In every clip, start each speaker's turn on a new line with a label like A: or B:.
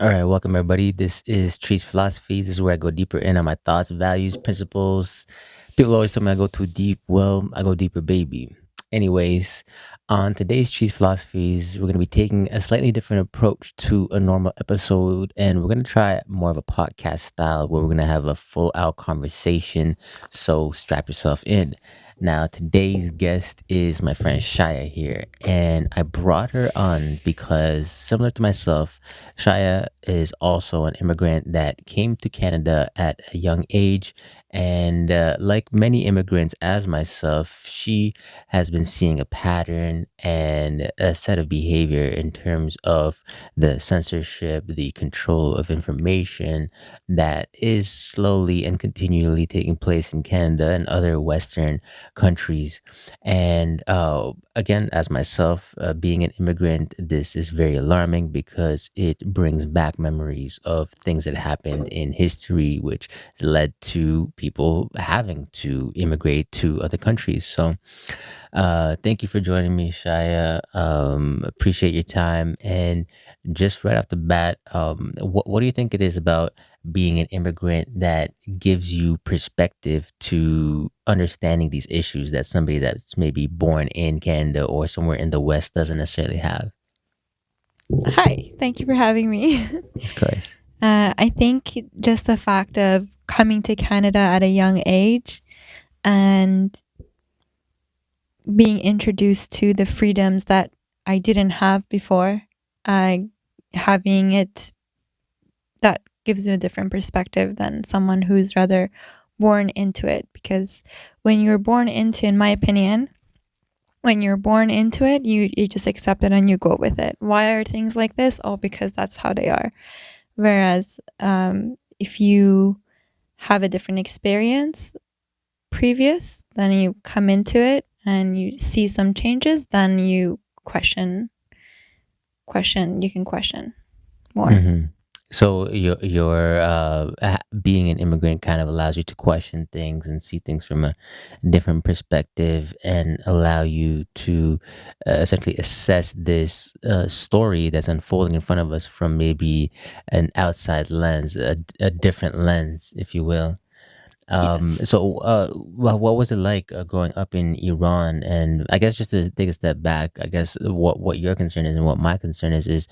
A: All right, welcome everybody. This is Trees Philosophies. This is where I go deeper in on my thoughts, values, principles. People always tell me I go too deep. Well, I go deeper, baby. Anyways, on today's Trees Philosophies, we're going to be taking a slightly different approach to a normal episode, and we're going to try more of a podcast style where we're going to have a full out conversation. So strap yourself in. Now, today's guest is my friend Shaya here, and I brought her on because, similar to myself, Shaya is also an immigrant that came to Canada at a young age. And like many immigrants, as myself, she has been seeing a pattern and a set of behavior in terms of the censorship, the control of information that is slowly and continually taking place in Canada and other Western countries. And again, as myself, being an immigrant, this is very alarming because it brings back memories of things that happened in history, which led to people having to immigrate to other countries. So, thank you for joining me, Shaya. Appreciate your time. And just right off the bat, what do you think it is about being an immigrant that gives you perspective to understanding these issues that somebody that's maybe born in Canada or somewhere in the West doesn't necessarily have?
B: Hi, thank you for having me.
A: Of course.
B: I think just the fact of coming to Canada at a young age and being introduced to the freedoms that I didn't have before, uh, having it that gives you a different perspective than someone who's rather born into it. Because when you're born into, in my opinion, when you're born into it, you just accept it and you go with it. Why are things like this? Oh, because that's how they are. Whereas if you have a different experience previous, then you come into it and you see some changes, then you you can question more.
A: hmm So your being an immigrant kind of allows you to question things and see things from a different perspective, and allow you to essentially assess this story that's unfolding in front of us from maybe an outside lens, a different lens, if you will.
B: Yes.
A: What was it like growing up in Iran? And I guess just to take a step back, I guess what your concern is and what my concern is,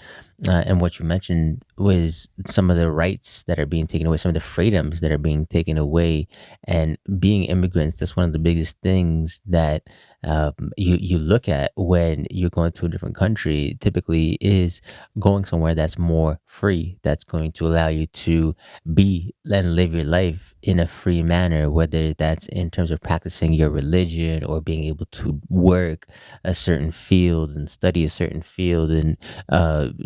A: and what you mentioned was some of the rights that are being taken away, some of the freedoms that are being taken away, and being immigrants. That's one of the biggest things that you look at when you're going to a different country. Typically, is going somewhere that's more free, that's going to allow you to be and live your life in a free manner, whether that's in terms of practicing your religion or being able to work a certain field and study a certain field and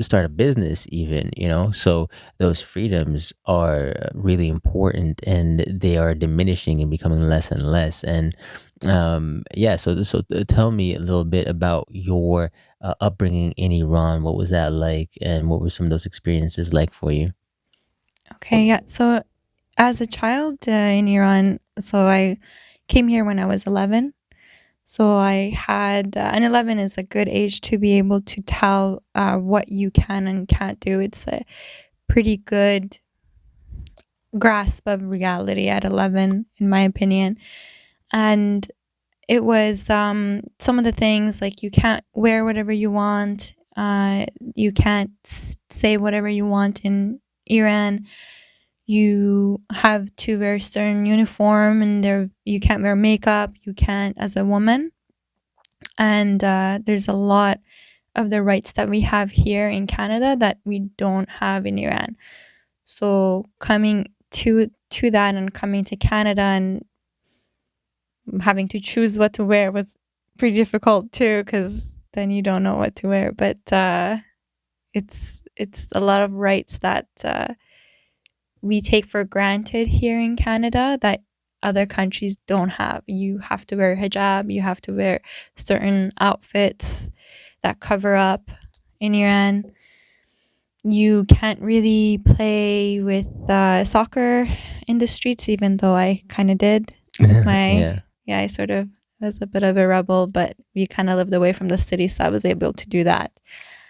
A: start a business, even, you know. So those freedoms are really important, and they are diminishing and becoming less and less. And yeah, tell me a little bit about your upbringing in Iran. What was that like, and what were some of those experiences like for you?
B: Okay. Yeah. So as a child in Iran, so I came here when I was 11. So I had, and 11 is a good age to be able to tell what you can and can't do. It's a pretty good grasp of reality at 11, in my opinion. And it was some of the things like you can't wear whatever you want, you can't say whatever you want in Iran. You have to wear certain uniform, and there you can't wear makeup. You can't as a woman, and there's a lot of the rights that we have here in Canada that we don't have in Iran. So coming to that and coming to Canada and having to choose what to wear was pretty difficult too, because then you don't know what to wear. But it's a lot of rights that we take for granted here in Canada that other countries don't have. You have to wear hijab. You have to wear certain outfits that cover up in Iran. You can't really play with soccer in the streets, even though I kind of did with my,
A: Yeah.
B: yeah, I sort of was a bit of a rebel, but we kind of lived away from the city, so I was able to do that.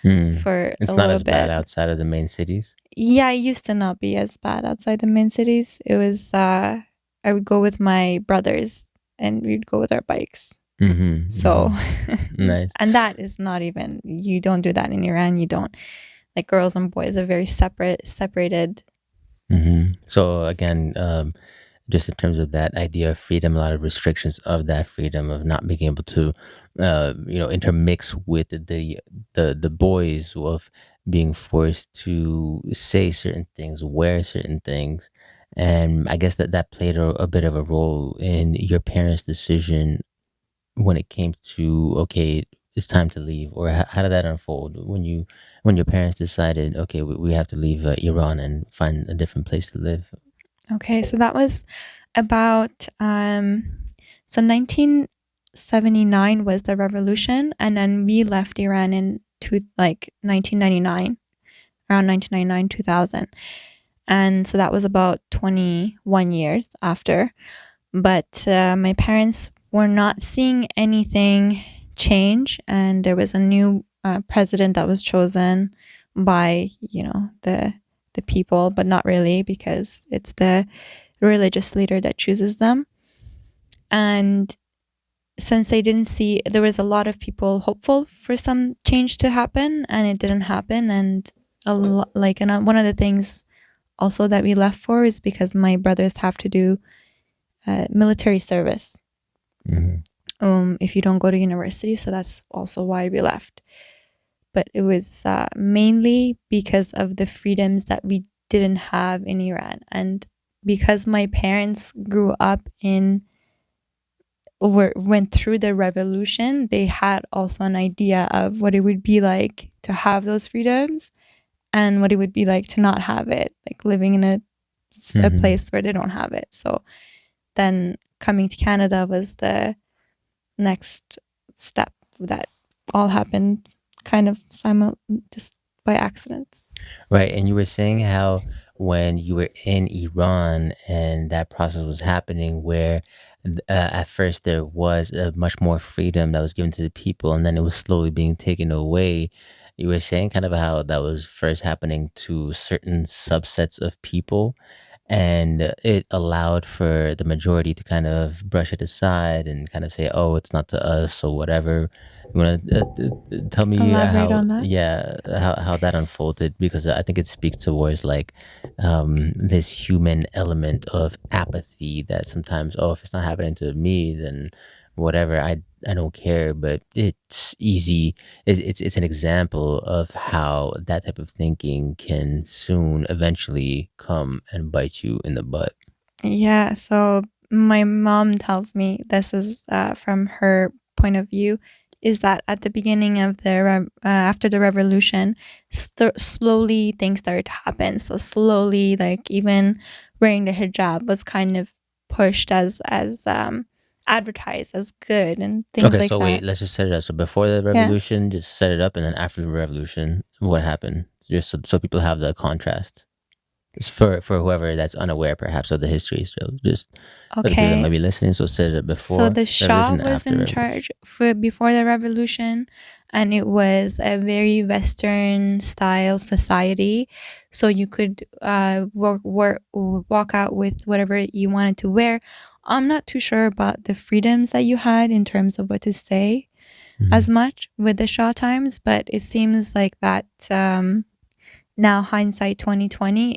A: Mm.
B: for
A: It's
B: a
A: not
B: little
A: as bad
B: bit.
A: outside of the main cities.
B: Yeah, it used to not be as bad outside the main cities. It was I would go with my brothers and we'd go with our bikes.
A: Mm-hmm.
B: So
A: Mm-hmm. Nice.
B: and that is not even, you don't do that in Iran. You don't, like, girls and boys are very separated.
A: Mm-hmm. So again, just in terms of that idea of freedom, a lot of restrictions of that freedom of not being able to, intermix with the boys, of being forced to say certain things, wear certain things, and I guess that played a bit of a role in your parents' decision when it came to, okay, it's time to leave, or how did that unfold when your parents decided, okay, we have to leave Iran and find a different place to live.
B: Okay, so that was about so 1979 was the revolution, and then we left Iran in 1999, around 1999 2000. And so that was about 21 years after. But my parents were not seeing anything change, and there was a new president that was chosen by, the people, but not really, because it's the religious leader that chooses them. And since they didn't see, there was a lot of people hopeful for some change to happen, and it didn't happen. And and one of the things also that we left for is because my brothers have to do military service
A: Hmm.
B: if you don't go to university. So that's also why we left. But it was mainly because of the freedoms that we didn't have in Iran. And because my parents grew up went through the revolution, they had also an idea of what it would be like to have those freedoms and what it would be like to not have it, like living in a
A: Hmm.
B: place where they don't have it. So then coming to Canada was the next step that all happened kind of just by accident.
A: Right. And you were saying how when you were in Iran and that process was happening, where at first there was much more freedom that was given to the people, and then it was slowly being taken away. You were saying kind of how that was first happening to certain subsets of people, and it allowed for the majority to kind of brush it aside and kind of say, "Oh, it's not to us," or whatever. You want to tell me
B: Elaborate
A: how,
B: on that.
A: yeah, how that unfolded, because I think it speaks towards like this human element of apathy that sometimes, oh, if it's not happening to me, then whatever, I don't care. But it's easy. It's an example of how that type of thinking can soon eventually come and bite you in the butt.
B: Yeah, so my mom tells me this is from her point of view, is that at the beginning of after the revolution, slowly things started to happen. So slowly, like, even wearing the hijab was kind of pushed as advertised as good and things
A: Okay,
B: like
A: so wait,
B: that.
A: let's just set it up. So before the
B: Yeah.
A: revolution, just set it up, and then after the revolution, what happened? Just so people have the contrast. Just for whoever that's unaware, perhaps, of the history. So just for the people that might
B: Okay.
A: be listening, so set it up
B: So
A: before
B: the Shah
A: revolution,
B: was
A: after
B: in
A: revolution.
B: charge for before the revolution, and it was a very Western style society. So you could walk out with whatever you wanted to wear. I'm not too sure about the freedoms that you had in terms of what to say as
A: Hmm.
B: much with the Shah times, but it seems like that now, hindsight 2020,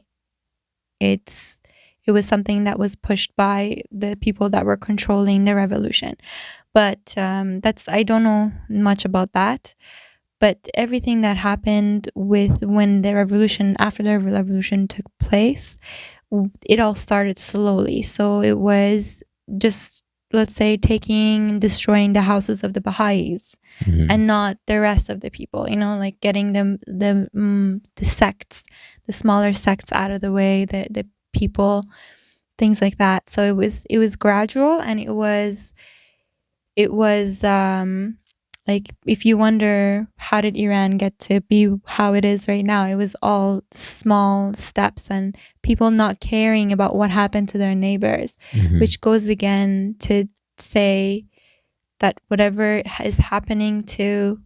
B: it's it was something that was pushed by the people that were controlling the revolution. But that's, I don't know much about that. But everything that happened with when the revolution, after the revolution took place, it all started slowly. So it was just, let's say, destroying the houses of the Baha'is
A: Hmm.
B: and not the rest of the people, like getting them the sects, the smaller sects out of the way, the people, things like that. So it was gradual, and it was like, if you wonder how did Iran get to be how it is right now, it was all small steps and people not caring about what happened to their neighbors,
A: Hmm.
B: which goes again to say that whatever is happening to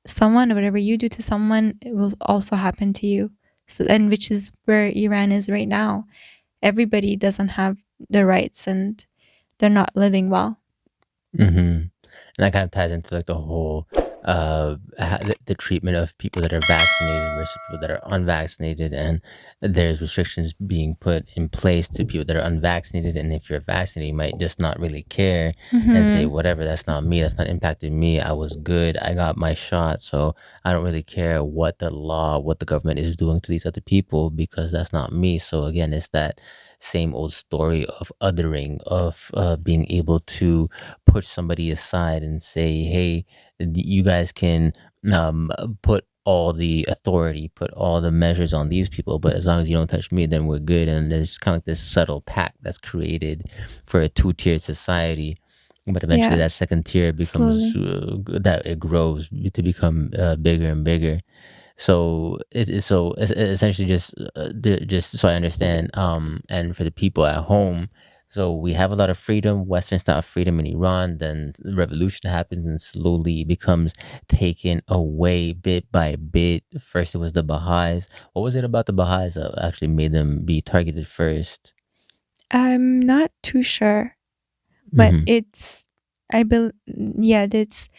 B: someone, whatever you do to someone, it will also happen to you. So, and which is where Iran is right now. Everybody doesn't have the rights and they're not living well.
A: Mm-hmm. And that kind of ties into like the whole the treatment of people that are vaccinated versus people that are unvaccinated, and there's restrictions being put in place to people that are unvaccinated, and if you're vaccinated you might just not really care and say
B: Mm-hmm.
A: whatever, that's not me, that's not impacting me, I was good, I got my shot, so I don't really care what the law, what the government is doing to these other people because that's not me. So again, it's that same old story of othering, of being able to push somebody aside and say, "Hey, you guys can put all the authority, put all the measures on these people, but as long as you don't touch me, then we're good." And there's kind of like this subtle pact that's created for a two-tiered society. But eventually,
B: Yeah,
A: that second tier becomes
B: slowly.
A: that it grows to become bigger and bigger. So essentially just just so I understand, and for the people at home, so we have a lot of freedom, Western style freedom in Iran. Then the revolution happens, and slowly it becomes taken away bit by bit. First, it was the Baha'is. What was it about the Baha'is that actually made them be targeted first?
B: I'm not too sure, but
A: Mm-hmm.
B: it's, I bel yeah, it's,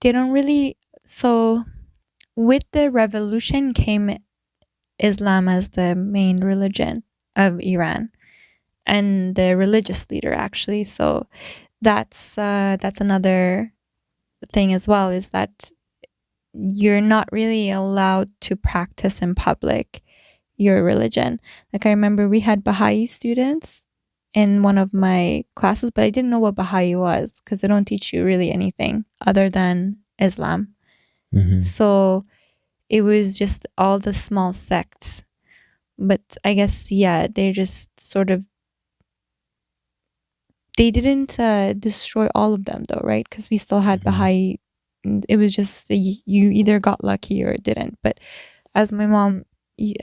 B: they don't really. So with the revolution came Islam as the main religion of Iran and the religious leader actually. So that's another thing as well, is that you're not really allowed to practice in public your religion. Like I remember we had Baha'i students in one of my classes, but I didn't know what Baha'i was because they don't teach you really anything other than Islam.
A: Mm-hmm.
B: So it was just all the small sects. But I guess, yeah, they just sort of, they didn't destroy all of them though, right? Because we still had
A: Mm-hmm.
B: Baha'i. It was just you either got lucky or it didn't. But as my mom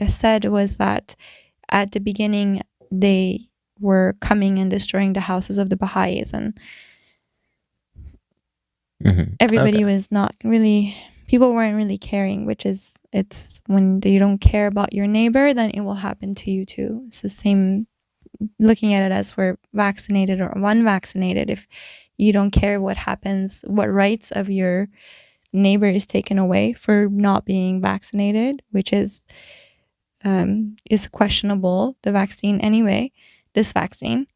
B: said, was that at the beginning they were coming and destroying the houses of the Baha'is, and
A: Mm-hmm. Okay.
B: everybody was not really, people weren't really caring, which is, it's when you don't care about your neighbor, then it will happen to you too. It's the same, looking at it as we're vaccinated or unvaccinated. If you don't care what happens, what rights of your neighbor is taken away for not being vaccinated, which is questionable, the vaccine anyway, this vaccine.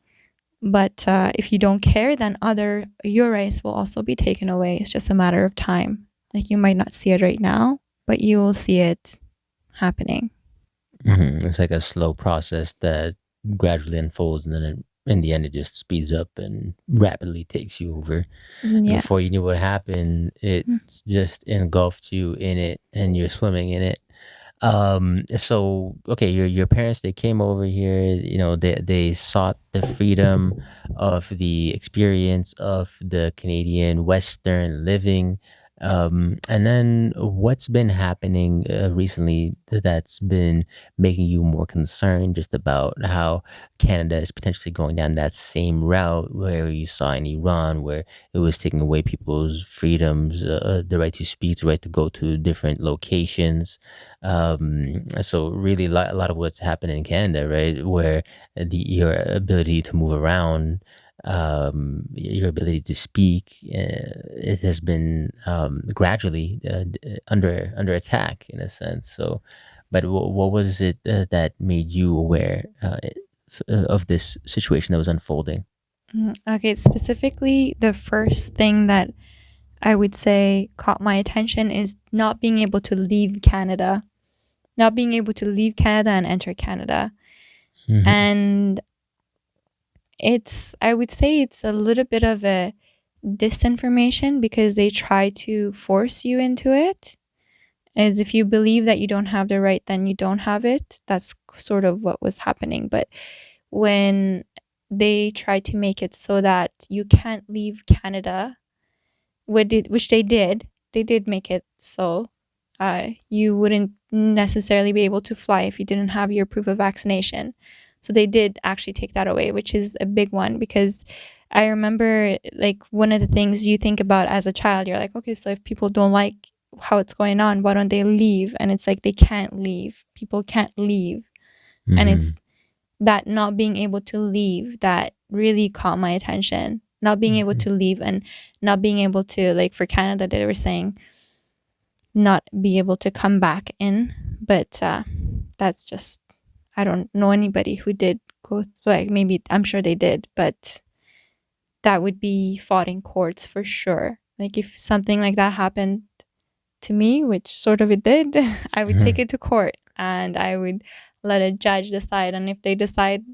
B: But if you don't care, then other your rights will also be taken away. It's just a matter of time. Like you might not see it right now, but you will see it happening.
A: Mm-hmm. It's like a slow process that gradually unfolds, and then in the end, it just speeds up and rapidly takes you over. And
B: Yeah.
A: before you knew what happened, it just engulfed you in it, and you're swimming in it. So okay, your parents, they came over here. You know, they sought the freedom of the experience of the Canadian Western living. And then what's been happening recently that's been making you more concerned just about how Canada is potentially going down that same route where you saw in Iran, where it was taking away people's freedoms, the right to speak, the right to go to different locations. So really, a lot of what's happened in Canada, right, where your ability to move around, your ability to speak, it has been gradually under attack in a sense. So, but what was it that made you aware of this situation that was unfolding?
B: Okay, specifically, the first thing that I would say caught my attention is not being able to leave Canada, not being able to leave Canada and enter Canada.
A: Hmm.
B: And it's, I would say it's a little bit of a disinformation because they try to force you into it. As if you believe that you don't have the right, then you don't have it. That's sort of what was happening. But when they try to make it so that you can't leave Canada, which they did make it so you wouldn't necessarily be able to fly if you didn't have your proof of vaccination. So they did actually take that away, which is a big one because I remember, like, one of the things you think about as a child, you're like, okay, so if people don't like how it's going on. Why don't they leave? And it's like they can't leave. People can't leave. And
A: Mm-hmm.
B: it's that not being able to leave that really caught my attention. Not being able
A: Mm-hmm.
B: to leave and not being able to, like for Canada, they were saying not be able to come back in. But that's just, I don't know anybody who did go, like maybe, I'm sure they did, but that would be fought in courts for sure. Like if something like that happened to me, which sort of it did, I would take
A: Mm-hmm.
B: it to court and I would let a judge decide. And if they decide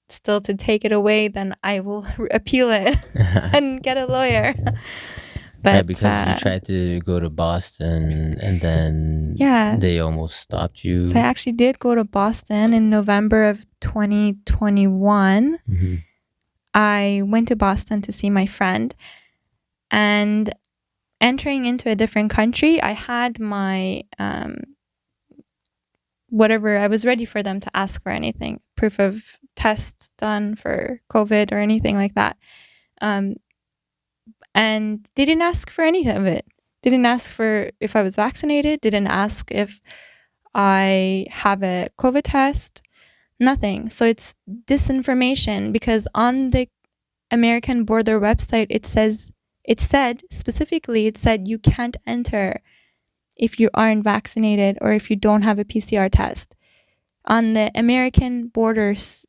B: still to take it away, then I will appeal it and get a lawyer.
A: Right,
B: But
A: because you tried to go to Boston and then
B: yeah,
A: they almost stopped
B: so I
A: you.
B: actually did go to Boston in November of 2021.
A: Mm-hmm.
B: I went to Boston to see my friend, and entering into a different country, I had my whatever, I was ready for them to ask for anything, proof of tests done for COVID or anything like that. And they didn't ask for any of it. They didn't ask for if I was vaccinated, didn't ask if I have a COVID test, nothing. So it's disinformation because on the American border website, it said specifically, it said you can't enter if you aren't vaccinated or if you don't have a PCR test. On the American borders,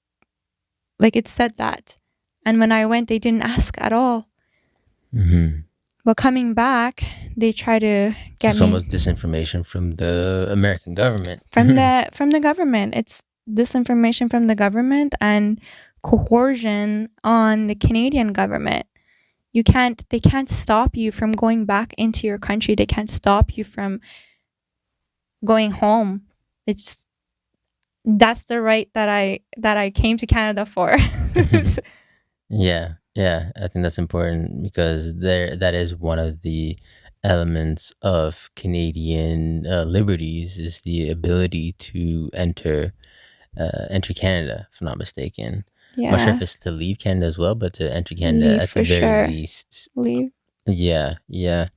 B: like it said that. And when I went, they didn't ask at all.
A: Mm-hmm.
B: But coming back, they try to get
A: It's
B: me
A: almost disinformation from the American government.
B: from the government. It's disinformation from the government and coercion on the Canadian government. They can't stop you from going back into your country. They can't stop you from going home. It's That's the right that I came to Canada for.
A: Yeah, yeah, I think that's important because that is one of the elements of Canadian liberties is the ability to enter Canada, if I'm not mistaken. I'm not sure if
B: Yeah,
A: it's to leave Canada as well, but to enter Canada
B: leave
A: at the
B: for
A: very
B: sure.
A: least.
B: Leave.
A: Yeah, yeah.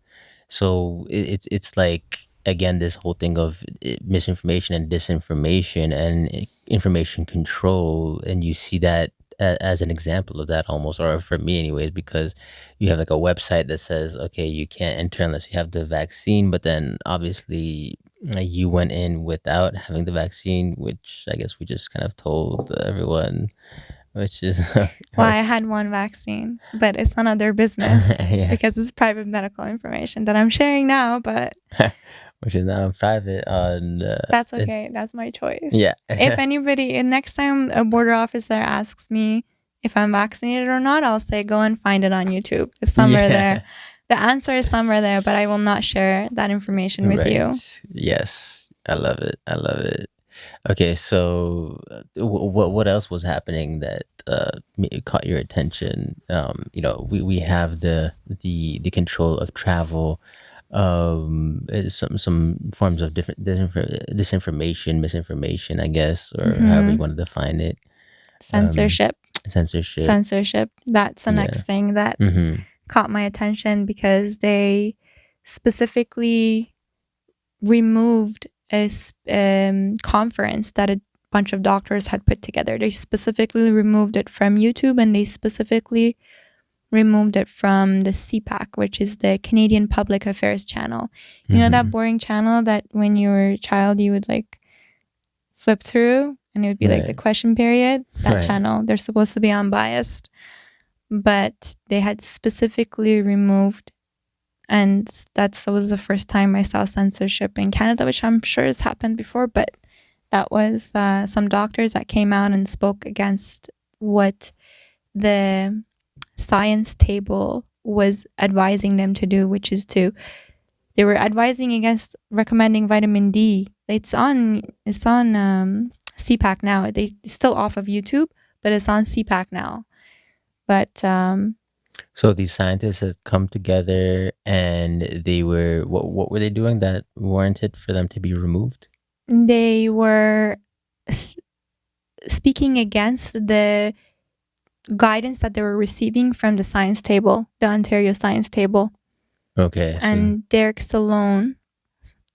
A: So it's like again this whole thing of misinformation and disinformation and information control, and you see that as an example of that almost, or for me anyways, because you have like a website that says okay you can't enter unless you have the vaccine, but then obviously you went in without having the vaccine, which I guess we just kind of told everyone, which is
B: Well, I had one vaccine, but it's none of their business
A: yeah.
B: because it's private medical information that I'm sharing now, but
A: Which is now private on
B: that's
A: it's
B: okay. That's my choice.
A: yeah.
B: If anybody, and next time a border officer asks me if I'm vaccinated or not, I'll say, go and find it on YouTube. It's somewhere there.
A: Yeah.
B: The answer is somewhere there, but I will not share that information with you.
A: Right. Yes. I love it. I love it. Okay, so what else was happening that caught your attention? We have the control of travel, some forms of different disinformation, misinformation, I guess, or however you
B: Mm-hmm.
A: want to define it.
B: Censorship.
A: Censorship.
B: Censorship. That's the
A: Yeah.
B: next thing that
A: Mm-hmm.
B: caught my attention because they specifically removed a conference that a bunch of doctors had put together. They specifically removed it from YouTube and they specifically removed it from the CPAC, which is the Canadian Public Affairs channel. You know that
A: Mm-hmm.
B: boring channel that when you were a child you would like flip through and it would be like the
A: Right.
B: question period? That
A: Right.
B: channel, they're supposed to be unbiased, but they had specifically removed, and that was the first time I saw censorship in Canada, which I'm sure has happened before, but that was some doctors that came out and spoke against what the science table was advising them to do, which is they were advising against recommending vitamin D. It's on CPAC now. It's still off of YouTube, but it's on CPAC now. But
A: So these scientists had come together and they were what were they doing that warranted for them to be removed?
B: they were speaking against the guidance that they were receiving from the science table, the Ontario science table.
A: Okay, I see.
B: And Derek Stallone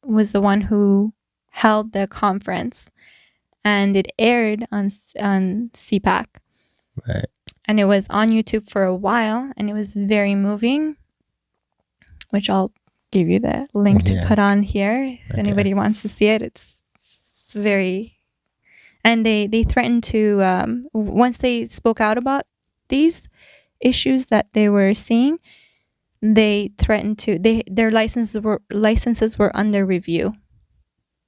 B: was the one who held the conference, and it aired on CPAC,
A: Right.
B: and it was on YouTube for a while, and it was very moving, which I'll give you the link to
A: Yeah.
B: put on here if
A: Okay.
B: anybody wants to see it. It's very, and they threatened to, once they spoke out about these issues that they were seeing, they threatened to, their licenses were under review.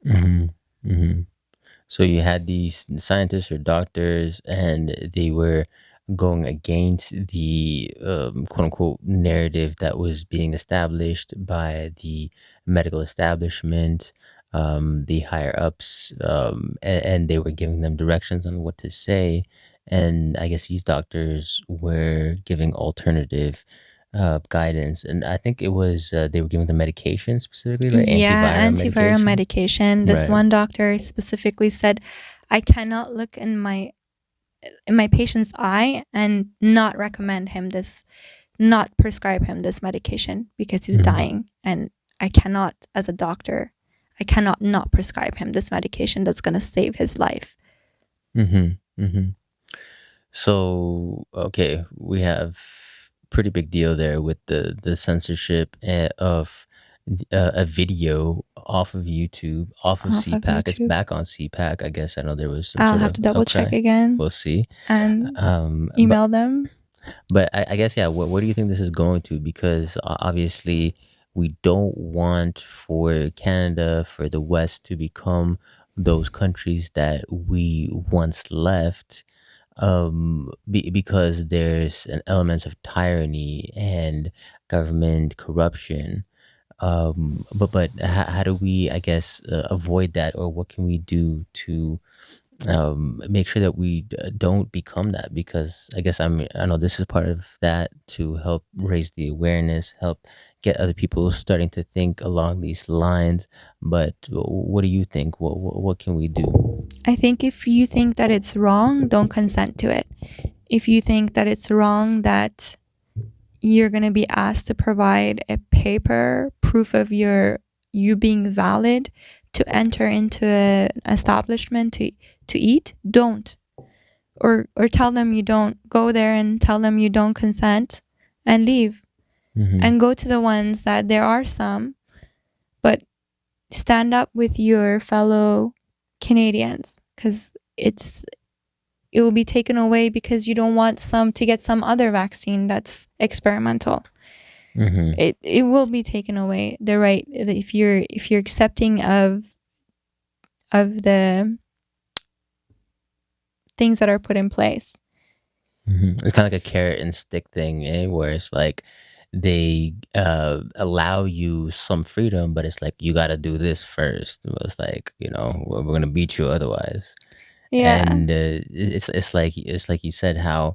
A: Hmm. Hmm. So you had these scientists or doctors, and they were going against the quote unquote narrative that was being established by the medical establishment, the higher ups, and they were giving them directions on what to say. And I guess these doctors were giving alternative guidance. And I think it was they were giving the medication specifically, right?
B: Yeah,
A: Antiviral
B: antiviral
A: medication.
B: medication. This
A: Right.
B: one doctor specifically said, I cannot look in my patient's eye and not recommend him this, not prescribe him this medication because he's
A: Hmm.
B: dying, and I cannot, as a doctor, I cannot not prescribe him this medication that's going to save his life.
A: Hmm. Hmm. So, okay, we have pretty big deal there with the censorship of a video off of YouTube, off of
B: Off of
A: CPAC. It's
B: YouTube.
A: back on CPAC. I guess I know there was some
B: I'll
A: sort
B: have
A: of
B: to double check
A: outcry.
B: again
A: We'll see.
B: and
A: Um, but
B: email them.
A: but I guess yeah. What do you think this is going to? Because obviously we don't want for Canada, for the West to become those countries that we once left, because there's an element of tyranny and government corruption. But how do we, I guess, avoid that, or what can we do to make sure that we don't become that? Because I guess I know this is part of that, to help raise the awareness, help get other people starting to think along these lines. But what do you think? What can we do?
B: I think if you think that it's wrong, don't consent to it. If you think that it's wrong that you're going to be asked to provide a paper proof of you being valid to enter into an establishment to eat, don't. Or tell them you don't. Go there and tell them you don't consent and leave,
A: Hmm.
B: and go to the ones that there are some, but stand up with your fellow Canadians, because it will be taken away because you don't want some to get some other vaccine that's experimental.
A: Hmm.
B: It will be taken away, the right, if you're accepting of the things that are put in place.
A: It's kind of like a carrot and stick thing, where it's like they allow you some freedom, but it's like you got to do this first. It's like, we're gonna beat you otherwise.
B: Yeah.
A: And it's like you said, how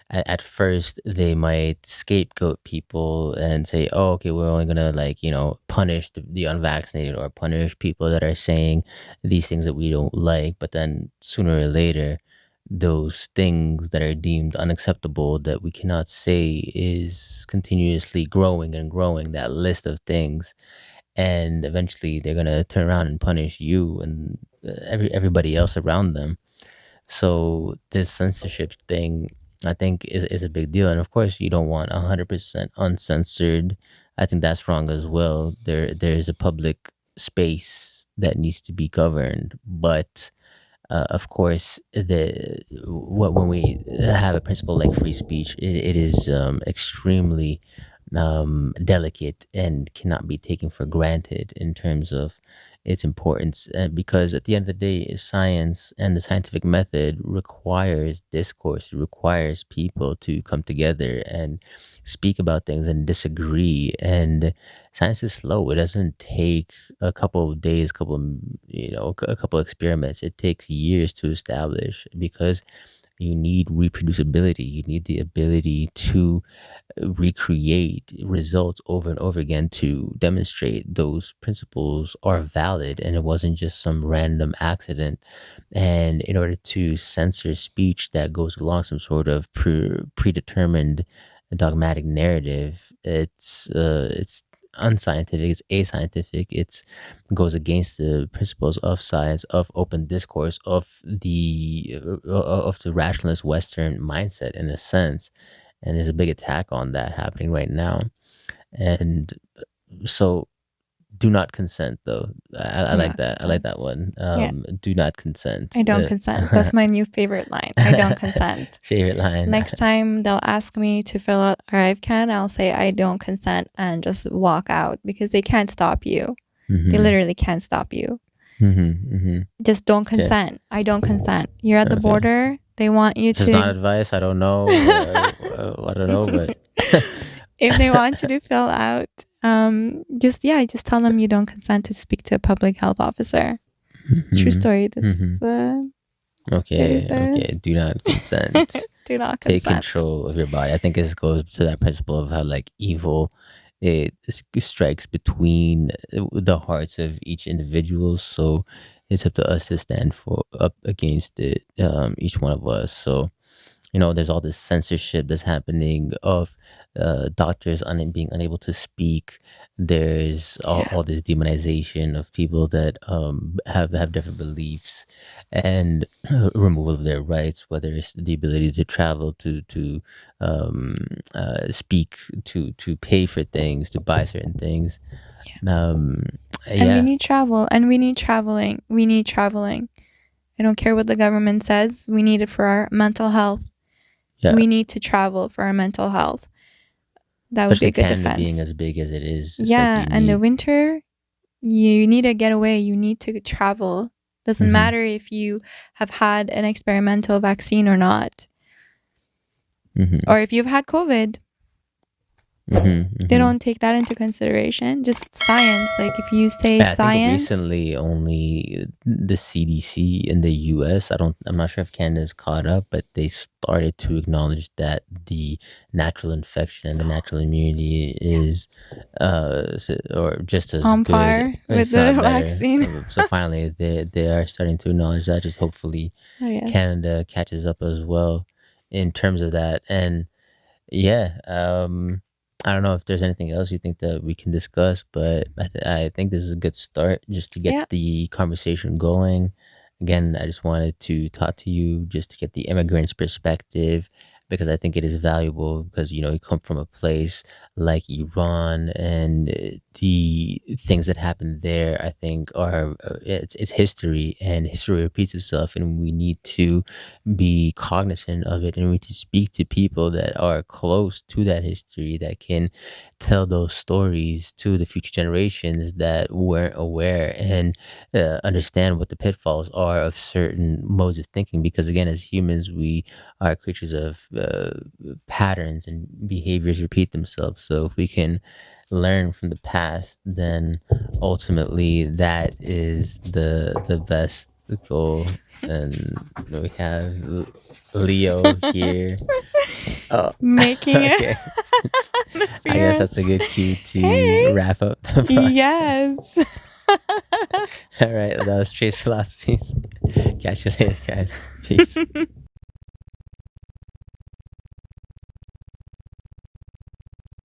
A: at first they might scapegoat people and say, oh, okay, we're only gonna, like, punish the unvaccinated, or punish people that are saying these things that we don't like. But then sooner or later, those things that are deemed unacceptable that we cannot say is continuously growing and growing, that list of things. And eventually they're gonna turn around and punish you and everybody else around them. So this censorship thing, I think, is a big deal. And of course, you don't want 100% uncensored. I think that's wrong as well. There's a public space that needs to be governed, but of course, when we have a principle like free speech, it is extremely delicate and cannot be taken for granted in terms of its importance. Because at the end of the day, science and the scientific method requires discourse, it requires people to come together and speak about things and disagree. And science is slow. It doesn't take a couple of days, a couple of experiments. It takes years to establish, because you need reproducibility. You need the ability to recreate results over and over again to demonstrate those principles are valid and it wasn't just some random accident. And in order to censor speech that goes along some sort of predetermined dogmatic narrative, it's unscientific, it's ascientific, it's goes against the principles of science, of open discourse, of the rationalist Western mindset in a sense. And there's a big attack on that happening right now. And so do not consent though. I
B: Do
A: like
B: not
A: that. I like
B: consent.
A: that one.
B: Yeah.
A: Do not consent.
B: I don't consent. That's my new favorite line. I don't consent.
A: Favorite line.
B: Next time they'll ask me to fill out ArriveCAN, I'll say I don't consent and just walk out because they can't stop you. They literally can't stop you. Just don't
A: Okay.
B: consent. I don't consent. You're at the
A: Okay.
B: border. They want you
A: This is not advice. I don't know. I don't know, but
B: if they want you to fill out, just tell them you don't consent to speak to a public health officer. True story.
A: Okay. Do not consent.
B: Do not
A: Take
B: consent.
A: control of your body. I think this goes to that principle of how like evil it strikes between the hearts of each individual. So it's up to us to stand up against it, each one of us. So there's all this censorship that's happening of doctors being unable to speak. There's all this demonization of people that have different beliefs, and removal of their rights, whether it's the ability to travel, to speak, to pay for things, to buy certain things.
B: And we need travel, and we need traveling. We need traveling. I don't care what the government says. We need it for our mental health.
A: Yeah.
B: We need to travel for our mental health. That would be a good
A: Canada
B: defense.
A: being as big as it is.
B: Yeah, and the winter, you need to get away. You need to travel. Doesn't matter if you have had an experimental vaccine or not, or if you've had COVID. They don't take that into consideration. Just science. Like if you say
A: I think
B: science.
A: recently only the CDC in the US, I'm not sure if Canada's caught up, but they started to acknowledge that the natural infection and the natural immunity is or just as
B: on
A: good,
B: par with the vaccine.
A: So finally they are starting to acknowledge that. Just hopefully Canada catches up as well in terms of that. And I don't know if there's anything else you think that we can discuss, but I think this is a good start just to get the conversation going. Again, I just wanted to talk to you just to get the immigrant's perspective, because I think it is valuable because, you come from a place like Iran, and the things that happen there, I think are, it's history, and history repeats itself, and we need to be cognizant of it, and we need to speak to people that are close to that history, that can tell those stories to the future generations that weren't aware, and understand what the pitfalls are of certain modes of thinking. Because again, as humans, we are creatures of patterns, and behaviors repeat themselves. So if we can learn from the past, then ultimately that is the best goal. And we have Leo here.
B: Making
A: okay. I guess that's a good cue to wrap up the podcast.
B: Yes.
A: All right, that was Trace Philosophies. Catch you later, guys. Peace.